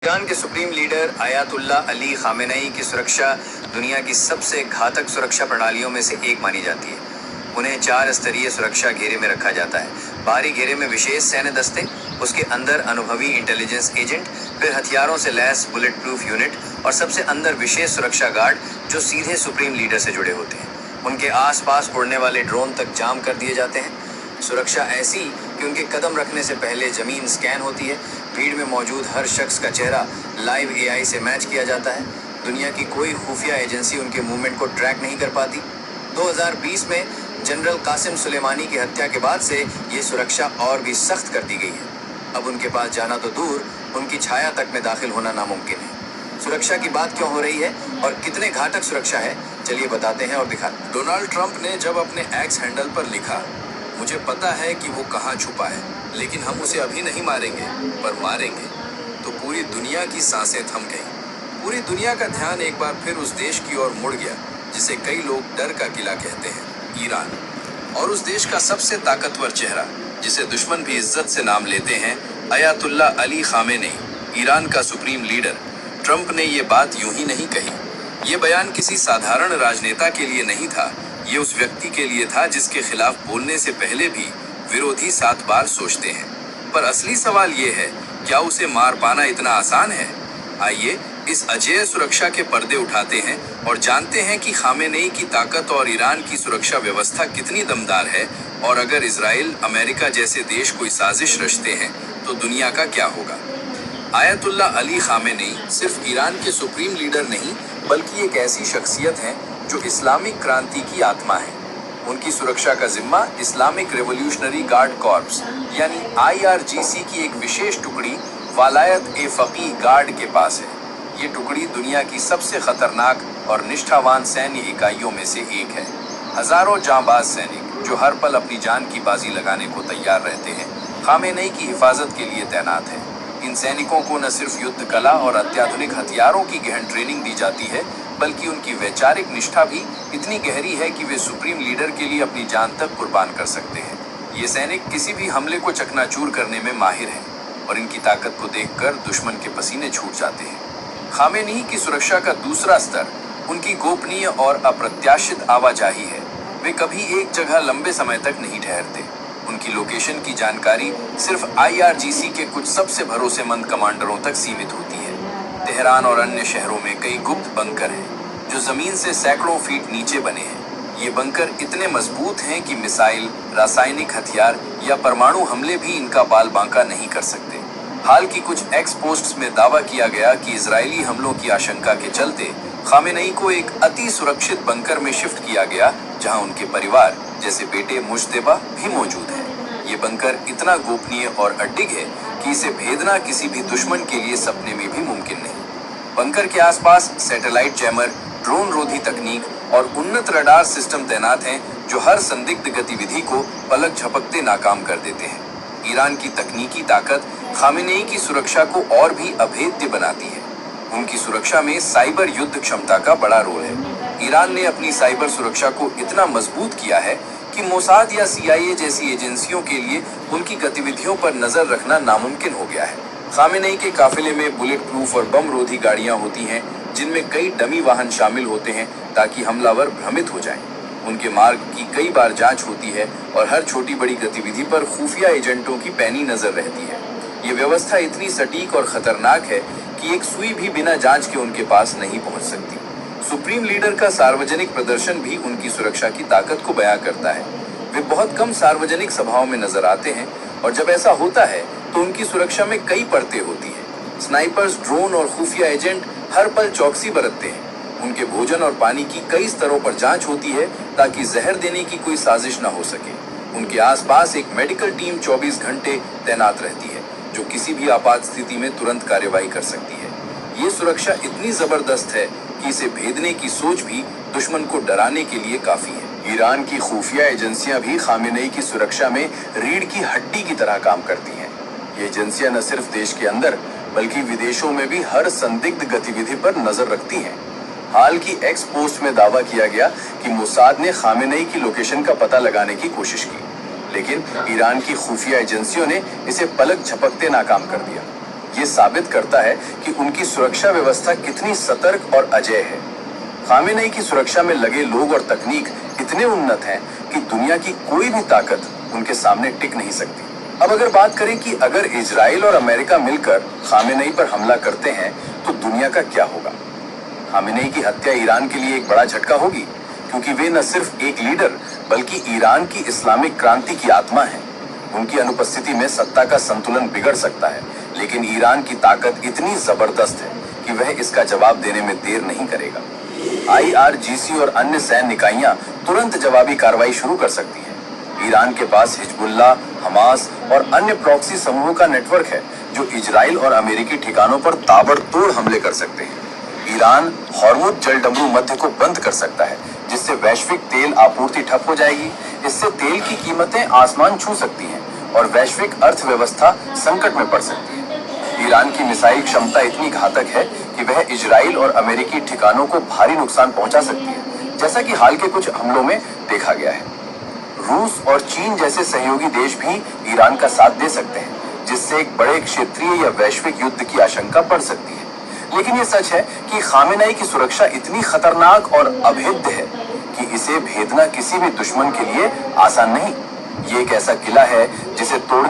Iran के supreme leader ayatollah Ali Khamenei की सुरक्षा दुनिया की सबसे घातक सुरक्षा प्रणालियों में से एक मानी जाती है। उन्हें 4 स्तरीय सुरक्षा घेरे में रखा जाता है। बाहरी घेरे में विशेष सैन्य दस्ते, उसके अंदर अनुभवी इंटेलिजेंस एजेंट, फिर हथियारों से लैस बुलेट प्रूफ यूनिट और सबसे अंदर विशेष सुरक्षा गार्ड जो सीधे सुप्रीम लीडर से जुड़े होते हैं। उनके आसपास उड़ने वाले ड्रोन तक जाम कर दिए जाते हैं। सुरक्षा ऐसी कि उनके कदम रखने से पहले जमीन स्कैन होती है। भीड़ में मौजूद हर शख्स का चेहरा लाइव एआई से मैच किया जाता है। दुनिया की कोई खुफिया एजेंसी उनके मूवमेंट को ट्रैक नहीं कर पाती। 2020 में जनरल कासिम सुलेमानी की हत्या के बाद से ये सुरक्षा और भी सख्त कर दी गई है। अब उनके पास जाना तो दूर, उनकी छाया तक में दाखिल होना नामुमकिन है। सुरक्षा की बात क्यों हो रही है और कितने घातक सुरक्षा है, चलिए बताते हैं और दिखाते हैं। डोनाल्ड ट्रंप ने जब अपने एक्स हैंडल पर लिखा, मुझे पता है कि वो कहाँ छुपा है, लेकिन हम उसे अभी नहीं मारेंगे पर मारेंगे, तो पूरी दुनिया की सांसें थम गईं। पूरी दुनिया का ध्यान एक बार फिर उस देश की ओर मुड़ गया जिसे कई लोग डर का किला कहते हैं, ईरान। और उस देश का सबसे ताकतवर चेहरा, जिसे दुश्मन भी इज्जत से नाम लेते हैं, आयतुल्ला अली खामेनेई, ईरान का सुप्रीम लीडर। ट्रंप ने ये बात यूं ही नहीं कही। ये बयान किसी साधारण राजनेता के लिए नहीं था, ये उस व्यक्ति के लिए था जिसके खिलाफ बोलने से पहले भी विरोधी 7 बार सोचते हैं। पर असली सवाल ये है, क्या उसे मार पाना इतना आसान है? आइए इस अजेय सुरक्षा के पर्दे उठाते हैं और जानते हैं कि खामेनेई की ताकत और ईरान की सुरक्षा व्यवस्था कितनी दमदार है, और अगर इजराइल, अमेरिका जैसे देश कोई साजिश रचते हैं तो दुनिया का क्या होगा। आयतुल्ला अली खामेनेई सिर्फ ईरान के सुप्रीम लीडर नहीं, बल्कि एक ऐसी शख्सियत हैं जो इस्लामिक क्रांति की आत्मा है। उनकी सुरक्षा का जिम्मा इस्लामिक रेवोल्यूशनरी गार्ड कॉर्प्स यानी IRGC की एक विशेष टुकड़ी वलायत ए फकीह गार्ड के पास है। ये टुकड़ी दुनिया की सबसे खतरनाक और निष्ठावान सैन्य इकाइयों में से एक है। हजारों जांबाज सैनिक जो हर पल अपनी जान की बाजी लगाने को तैयार रहते हैं, खामेनेई की हिफाजत के लिए तैनात है। इन सैनिकों को न सिर्फ युद्ध कला और अत्याधुनिक हथियारों की गहन ट्रेनिंग दी जाती है, बल्कि उनकी वैचारिक निष्ठा भी इतनी गहरी है कि वे सुप्रीम लीडर के लिए अपनी जान तक कुर्बान कर सकते हैं। ये सैनिक किसी भी हमले को चकनाचूर करने में माहिर हैं और इनकी ताकत को देखकर दुश्मन के पसीने छूट जाते हैं। खामेनेई की सुरक्षा का दूसरा स्तर उनकी गोपनीय और अप्रत्याशित आवाजाही है। वे कभी एक जगह लंबे समय तक नहीं ठहरते। उनकी लोकेशन की जानकारी सिर्फ IRGC के कुछ सबसे भरोसेमंद कमांडरों तक सीमित होती है। तेहरान और अन्य शहरों में कई गुप्त बंकर हैं जो जमीन से सैकड़ों फीट नीचे बने हैं। ये बंकर इतने मजबूत हैं कि मिसाइल, रासायनिक हथियार या परमाणु हमले भी इनका बाल बांका नहीं कर सकते। हाल की कुछ एक्स पोस्ट्स में दावा किया गया कि इजरायली हमलों की आशंका के चलते खामेनेई को एक अति सुरक्षित बंकर में शिफ्ट किया गया, जहां उनके परिवार जैसे बेटे मुश्तबा भी मौजूद है। ये बंकर इतना गोपनीय और अडिग है कि इसे भेदना किसी भी दुश्मन के लिए सपने में भी मुमकिन नहीं। बंकर के आसपास सैटेलाइट जैमर, ड्रोन रोधी तकनीक और उन्नत रडार सिस्टम तैनात हैं जो हर संदिग्ध गतिविधि को पलक झपकते नाकाम कर देते हैं। ईरान की तकनीकी ताकत खामेनेई की सुरक्षा को और भी अभेद्य बनाती है। उनकी सुरक्षा में साइबर युद्ध क्षमता का बड़ा रोल है। ईरान ने अपनी साइबर सुरक्षा को इतना मजबूत किया है कि मोसाद या CIA जैसी एजेंसियों के लिए उनकी गतिविधियों पर नजर रखना नामुमकिन हो गया है। खामेनेई के काफिले में बुलेट प्रूफ और बम रोधी गाड़ियां होती हैं, जिनमें कई डमी वाहन शामिल होते हैं ताकि हमलावर भ्रमित हो जाएं। उनके मार्ग की कई बार जांच होती है और हर छोटी बड़ी गतिविधि पर खुफिया एजेंटों की पैनी नजर रहती है। ये व्यवस्था इतनी सटीक और खतरनाक है कि एक सुई भी बिना जांच के उनके पास नहीं पहुंच सकती। सुप्रीम लीडर का सार्वजनिक प्रदर्शन भी उनकी सुरक्षा की ताकत को बयां करता है। वे बहुत कम सार्वजनिक सभाओं में नजर आते हैं, और जब ऐसा होता है तो उनकी सुरक्षा में कई परतें होती हैं। स्नाइपर्स, ड्रोन और खुफिया एजेंट हर पल चौकसी बरतते हैं। उनके भोजन और पानी की कई स्तरों पर जांच होती है ताकि जहर देने की कोई साजिश न हो सके। उनके आसपास एक मेडिकल टीम 24 घंटे तैनात रहती है जो किसी भी आपात स्थिति में तुरंत कार्यवाही कर सकती है। ये सुरक्षा इतनी जबरदस्त है कि इसे भेदने की सोच भी दुश्मन को डराने के लिए काफी है। ईरान की खुफिया एजेंसियां भी खामेनेई की सुरक्षा में रीढ़ की हड्डी की तरह काम करती हैं। ये एजेंसियां न सिर्फ देश के अंदर बल्कि विदेशों में भी हर संदिग्ध गतिविधि पर नजर रखती हैं। हाल की एक्स पोस्ट में दावा किया गया कि मोसाद ने खामेनेई की लोकेशन का पता लगाने की कोशिश की, लेकिन ईरान की खुफिया एजेंसियों ने इसे पलक झपकते नाकाम कर दिया। ये साबित करता है कि उनकी सुरक्षा व्यवस्था कितनी सतर्क और अजेय है। खामेनेई की सुरक्षा में लगे लोग और तकनीक इतने उन्नत हैं कि दुनिया की कोई भी ताकत उनके सामने टिक नहीं सकती। अब अगर बात करें कि अगर इजराइल और अमेरिका मिलकर खामेनेई पर हमला करते हैं तो दुनिया का क्या होगा। खामेनेई की हत्या ईरान के लिए एक बड़ा झटका होगी, क्योंकि वे न सिर्फ एक लीडर बल्कि ईरान की इस्लामिक क्रांति की आत्मा है। उनकी अनुपस्थिति में सत्ता का संतुलन बिगड़ सकता है, लेकिन ईरान की ताकत इतनी जबरदस्त है कि वह इसका जवाब देने में देर नहीं करेगा। IRGC और अन्य सैन्य इकाइयां तुरंत जवाबी कार्रवाई शुरू कर सकती हैं। ईरान के पास हिजबुल्लाह, हमास और अन्य प्रॉक्सी समूहों का नेटवर्क है जो इजराइल और अमेरिकी ठिकानों पर ताबड़तोड़ हमले कर सकते हैं। ईरान हॉर्मुज जलडमरू मध्य को बंद कर सकता है, जिससे वैश्विक तेल आपूर्ति ठप हो जाएगी। इससे तेल की कीमतें आसमान छू सकती हैं और वैश्विक अर्थव्यवस्था संकट में पड़ सकती है। ईरान की मिसाइल क्षमता इतनी घातक है कि वह इजराइल और अमेरिकी ठिकानों को भारी नुकसान पहुंचा सकती है, जैसा कि हाल के कुछ हमलों में देखा गया है। रूस और चीन जैसे सहयोगी देश भी ईरान का साथ दे सकते हैं, जिससे एक बड़े क्षेत्रीय या वैश्विक युद्ध की आशंका बढ़ सकती है। लेकिन ये सच है कि खामेनेई की सुरक्षा इतनी खतरनाक और अभेद्य है कि इसे भेदना किसी भी दुश्मन के लिए आसान नहीं। ये एक ऐसा किला है जिसे तोड़ने